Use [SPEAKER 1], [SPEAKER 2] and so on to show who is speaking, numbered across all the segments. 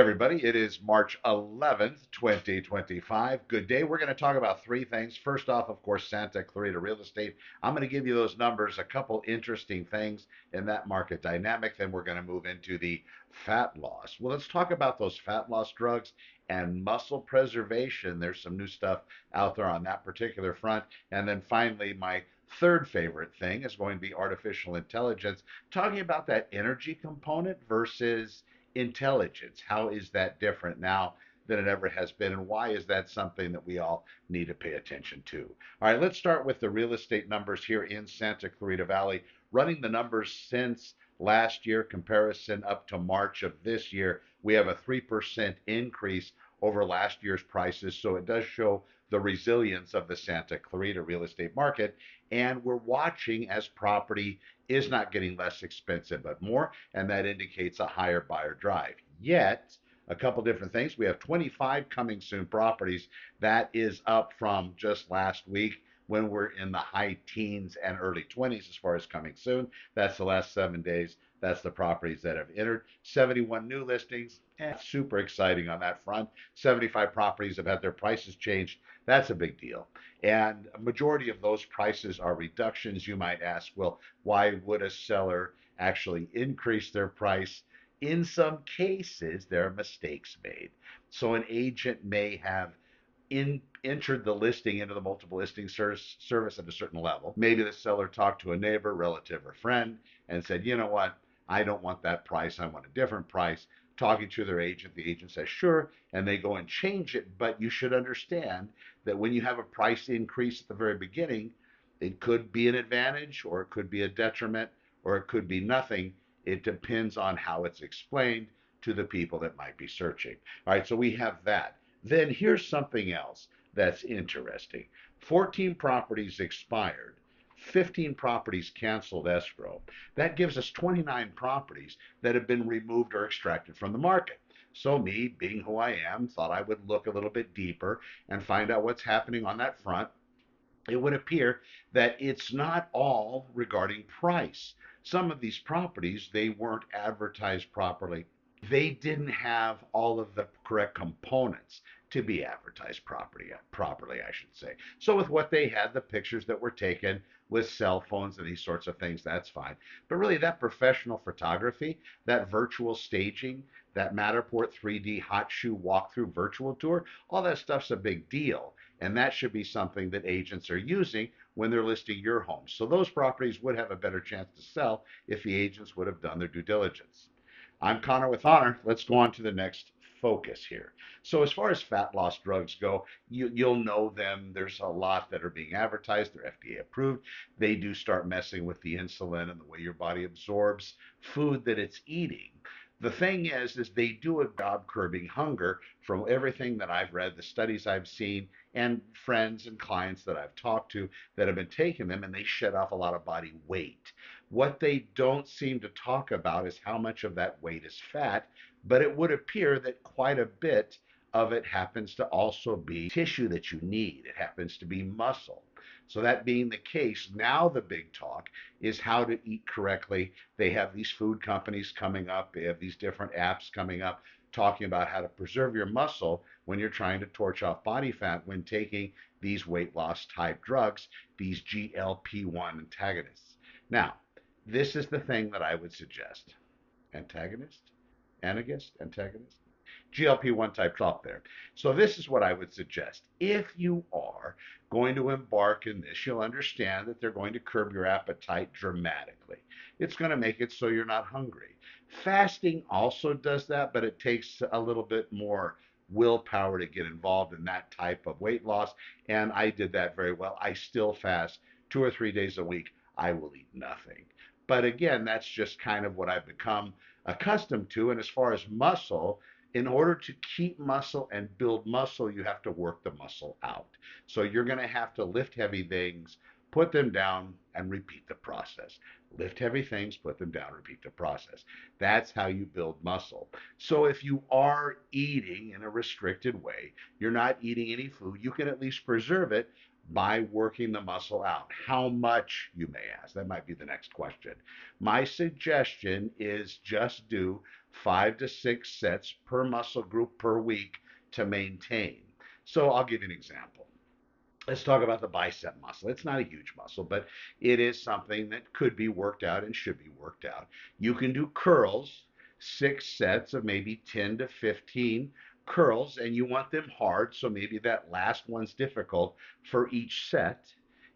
[SPEAKER 1] everybody. It is March 11th, 2025. Good day. We're going to talk about three things. First off, of course, Santa Clarita real estate. I'm going to give you those numbers, a couple interesting things in that market dynamic. Then we're going to move into the fat loss. Well, let's talk about those fat loss drugs and muscle preservation. There's some new stuff out there on that particular front. And then finally, my third favorite thing is going to be artificial intelligence, talking about that energy component versus intelligence. How is that different now than it ever has been? And why is that something that we all need to pay attention to? All right, let's start with the real estate numbers here in Santa Clarita Valley. Running the numbers since last year, comparison up to March of this year, we have a 3% increase over last year's prices. So it does show the resilience of the Santa Clarita real estate market. And we're watching as property is not getting less expensive, but more, and that indicates a higher buyer drive. Yet, a couple different things. We have 25 coming soon properties. That is up from just last week when we're in the high teens and early 20s as far as coming soon. That's the last 7 days. That's the properties that have entered. 71 new listings. Super exciting on that front. 75 properties have had their prices changed. That's a big deal. And a majority of those prices are reductions. You might ask, well, why would a seller actually increase their price? In some cases, there are mistakes made. So an agent may have entered the listing into the multiple listing service at a certain level. Maybe the seller talked to a neighbor, relative, or friend and said, you know what, I don't want that price, I want a different price. Talking to their agent, the agent says, sure, and they go and change it. But you should understand that when you have a price increase at the very beginning, it could be an advantage or it could be a detriment or it could be nothing. It depends on how it's explained to the people that might be searching. All right, so we have that. Then here's something else that's interesting. 14 properties expired, 15 properties canceled escrow. That gives us 29 properties that have been removed or extracted from the market. So me, being who I am, thought I would look a little bit deeper and find out what's happening on that front. It would appear that it's not all regarding price. Some of these properties, they weren't advertised properly. They didn't have all of the correct components to be advertised properly, I should say. So with what they had, the pictures that were taken with cell phones and these sorts of things, that's fine. But really that professional photography, that virtual staging, that Matterport 3D hot shoe walkthrough virtual tour, all that stuff's a big deal. And that should be something that agents are using when they're listing your home. So those properties would have a better chance to sell if the agents would have done their due diligence. I'm Connor with Honor. Let's go on to the next focus here. So as far as fat loss drugs go, you'll know them. There's a lot that are being advertised. They're FDA approved. They do start messing with the insulin and the way your body absorbs food that it's eating. The thing is they do a job curbing hunger from everything that I've read, the studies I've seen, and friends and clients that I've talked to that have been taking them, and they shed off a lot of body weight. What they don't seem to talk about is how much of that weight is fat, but it would appear that quite a bit of it happens to also be tissue that you need. It happens to be muscle. So that being the case, now the big talk is how to eat correctly. They have these food companies coming up. They have these different apps coming up talking about how to preserve your muscle when you're trying to torch off body fat when taking these weight loss type drugs, these GLP-1 antagonists. Now, this is the thing that I would suggest. Antagonist? Antagonist? GLP-1 type drop there. So this is what I would suggest. If you are going to embark in this, you'll understand that they're going to curb your appetite dramatically. It's going to make it so you're not hungry. Fasting also does that, but it takes a little bit more willpower to get involved in that type of weight loss. And I did that very well. I still fast 2 or 3 days a week. I will eat nothing. But again, that's just kind of what I've become accustomed to. And as far as muscle, in order to keep muscle and build muscle, you have to work the muscle out. So you're going to have to lift heavy things, put them down, and repeat the process. Lift heavy things, put them down, repeat the process. That's how you build muscle. So if you are eating in a restricted way, you're not eating any food, you can at least preserve it by working the muscle out. How much, you may ask? That might be the next question. My suggestion is just do 5 to 6 sets per muscle group per week to maintain. So I'll give you an example. Let's talk about the bicep muscle. It's not a huge muscle, but it is something that could be worked out and should be worked out. You can do curls, 6 sets of maybe 10 to 15 curls, and you want them hard, so maybe that last one's difficult for each set,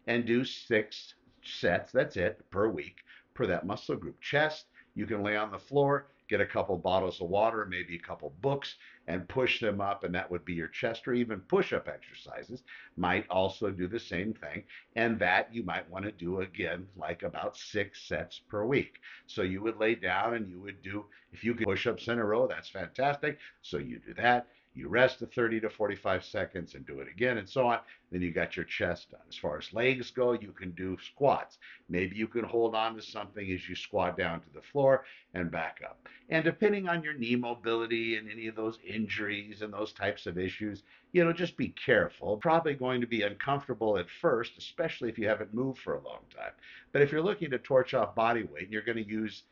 [SPEAKER 1] and do 6 sets, that's it, per week, per that muscle group. Chest, you can lay on the floor, get a couple bottles of water, maybe a couple books, and push them up, and that would be your chest, or even push-up exercises might also do the same thing. And that you might want to do again, like about 6 sets per week. So you would lay down and you would do, if you can push-ups in a row, that's fantastic. So you do that. You rest the 30 to 45 seconds and do it again and so on. Then you got your chest done. As far as legs go, you can do squats. Maybe you can hold on to something as you squat down to the floor and back up. And depending on your knee mobility and any of those injuries and those types of issues, just be careful. Probably going to be uncomfortable at first, especially if you haven't moved for a long time. But if you're looking to torch off body weight and you're going to use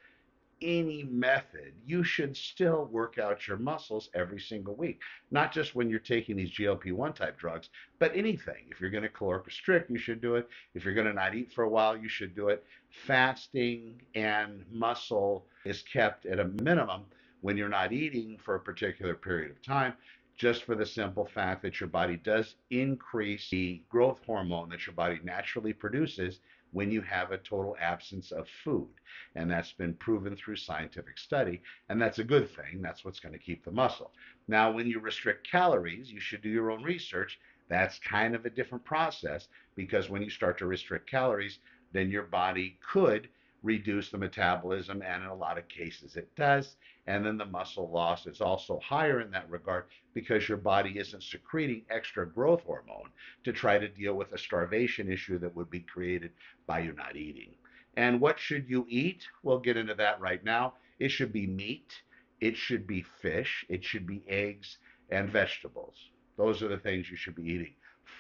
[SPEAKER 1] any method, you should still work out your muscles every single week. Not just when you're taking these GLP-1 type drugs, but anything. If you're going to caloric restrict, you should do it. If you're going to not eat for a while, you should do it. Fasting and muscle is kept at a minimum when you're not eating for a particular period of time, just for the simple fact that your body does increase the growth hormone that your body naturally produces when you have a total absence of food. And that's been proven through scientific study. And that's a good thing. That's what's going to keep the muscle. Now, when you restrict calories, you should do your own research. That's kind of a different process, because when you start to restrict calories, then your body could reduce the metabolism, and in a lot of cases it does. And then the muscle loss is also higher in that regard, because your body isn't secreting extra growth hormone to try to deal with a starvation issue that would be created by you not eating. And what should you eat? We'll get into that right now. It should be meat, it should be fish, it should be eggs and vegetables. Those are the things you should be eating.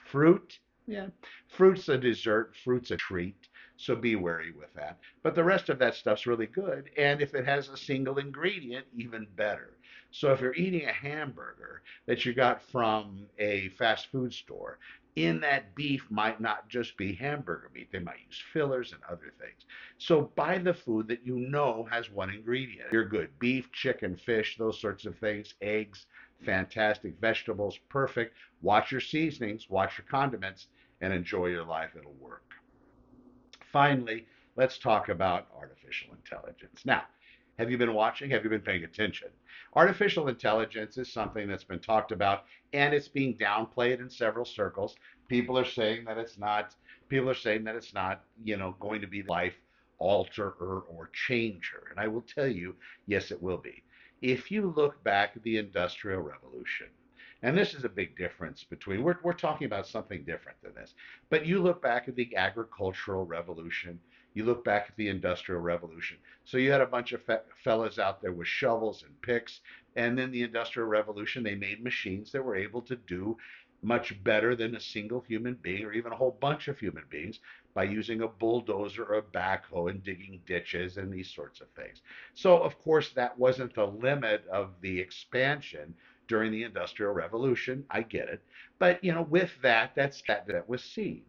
[SPEAKER 1] Fruit, yeah, fruit's a dessert, fruit's a treat, so be wary with that. But the rest of that stuff's really good, and if it has a single ingredient, even better. So if you're eating a hamburger that you got from a fast food store, in that beef might not just be hamburger meat. They might use fillers and other things. So buy the food that you know has one ingredient. You're good. Beef, chicken, fish, those sorts of things, eggs, fantastic. Vegetables, perfect. Watch your seasonings, watch your condiments, and enjoy your life. It'll work. Finally, let's talk about artificial intelligence. Now, have you been watching? Have you been paying attention? Artificial intelligence is something that's been talked about, and it's being downplayed in several circles. People are saying that it's not, people are saying that it's not, going to be life alterer or changer. And I will tell you, yes, it will be. If you look back at the Industrial Revolution, and this is a big difference between, we're talking about something different than this, but you look back at the Agricultural Revolution, you look back at the Industrial Revolution. So you had a bunch of fellas out there with shovels and picks, and then the Industrial Revolution, they made machines that were able to do much better than a single human being or even a whole bunch of human beings by using a bulldozer or a backhoe and digging ditches and these sorts of things. So, of course, that wasn't the limit of the expansion during the Industrial Revolution. I get it. But, with that was seen.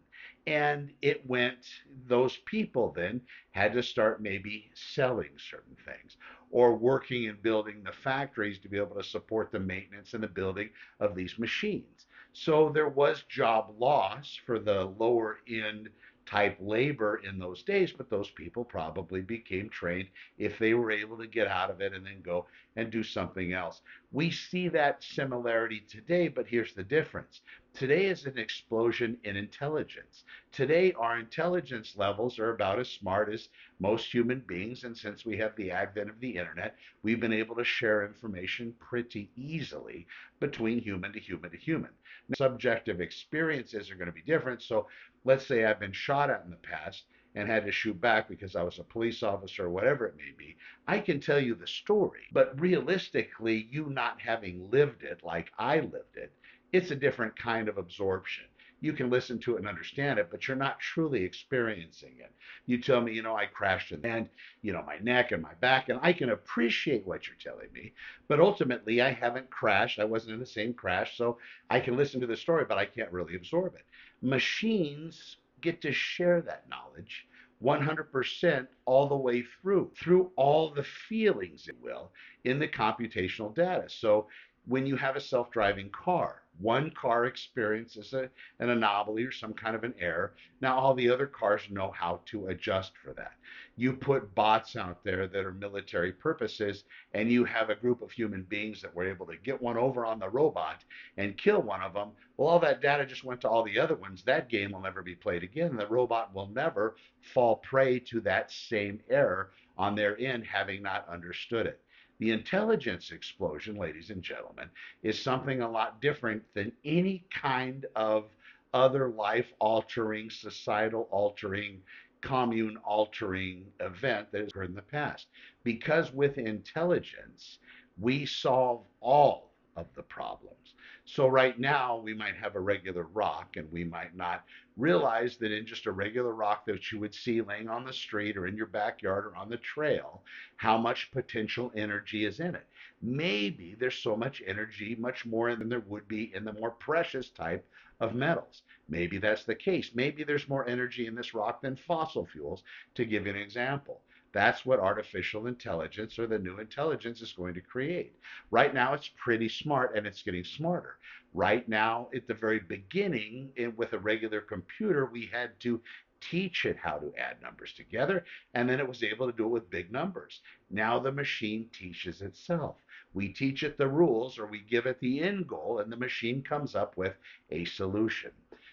[SPEAKER 1] And it went, those people then had to start maybe selling certain things or working and building the factories to be able to support the maintenance and the building of these machines. So there was job loss for the lower end type labor in those days, but those people probably became trained if they were able to get out of it and then go and do something else. We see that similarity today, but here's the difference. Today is an explosion in intelligence. Today, our intelligence levels are about as smart as most human beings, and since we have the advent of the internet, we've been able to share information pretty easily between human to human to human. Now, subjective experiences are going to be different, so let's say I've been shot at in the past and had to shoot back because I was a police officer or whatever it may be. I can tell you the story, but realistically, you not having lived it like I lived it, it's a different kind of absorption. You can listen to it and understand it, but you're not truly experiencing it. You tell me, I crashed and, my neck and my back, and I can appreciate what you're telling me, but ultimately I haven't crashed. I wasn't in the same crash, so I can listen to the story, but I can't really absorb it. Machines get to share that knowledge 100% all the way through all the feelings, it will, in the computational data. So when you have a self-driving car, one car experiences an anomaly or some kind of an error. Now all the other cars know how to adjust for that. You put bots out there that are military purposes, and you have a group of human beings that were able to get one over on the robot and kill one of them. Well, all that data just went to all the other ones. That game will never be played again. The robot will never fall prey to that same error on their end, having not understood it. The intelligence explosion, ladies and gentlemen, is something a lot different than any kind of other life altering, societal altering, commune altering event that has occurred in the past. Because with intelligence, we solve all of the problems. So right now we might have a regular rock, and we might not realize that in just a regular rock that you would see laying on the street or in your backyard or on the trail, how much potential energy is in it. Maybe there's so much energy, much more than there would be in the more precious type of metals. Maybe that's the case. Maybe there's more energy in this rock than fossil fuels, to give you an example. That's what artificial intelligence, or the new intelligence, is going to create. Right now, it's pretty smart, and it's getting smarter. Right now, at the very beginning, with a regular computer, we had to teach it how to add numbers together, and then it was able to do it with big numbers. Now the machine teaches itself. We teach it the rules, or we give it the end goal, and the machine comes up with a solution.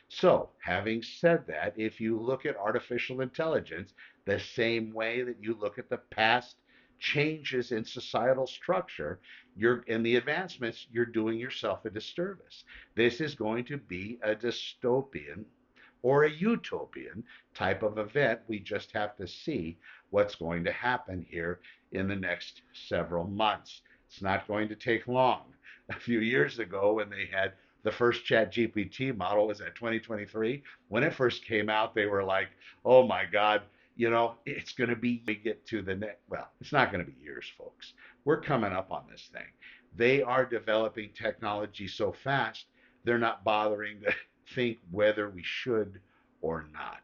[SPEAKER 1] So, having said that, if you look at artificial intelligence the same way that you look at the past changes in societal structure, you're in the advancements, you're doing yourself a disservice. This is going to be a dystopian or a utopian type of event. We just have to see what's going to happen here in the next several months. It's not going to take long. A few years ago, when they had the first chat GPT model, was that 2023? When it first came out, they were like, oh my God, it's going to be, we get to the next, well, it's not going to be years, folks. We're coming up on this thing. They are developing technology so fast, they're not bothering to think whether we should or not.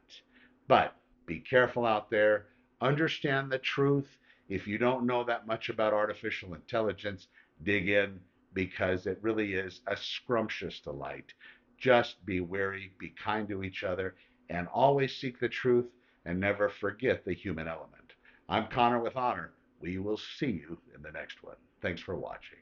[SPEAKER 1] But be careful out there. Understand the truth. If you don't know that much about artificial intelligence, dig in, because it really is a scrumptious delight. Just be wary, be kind to each other, and always seek the truth, and never forget the human element. I'm Connor with Honor. We will see you in the next one. Thanks for watching.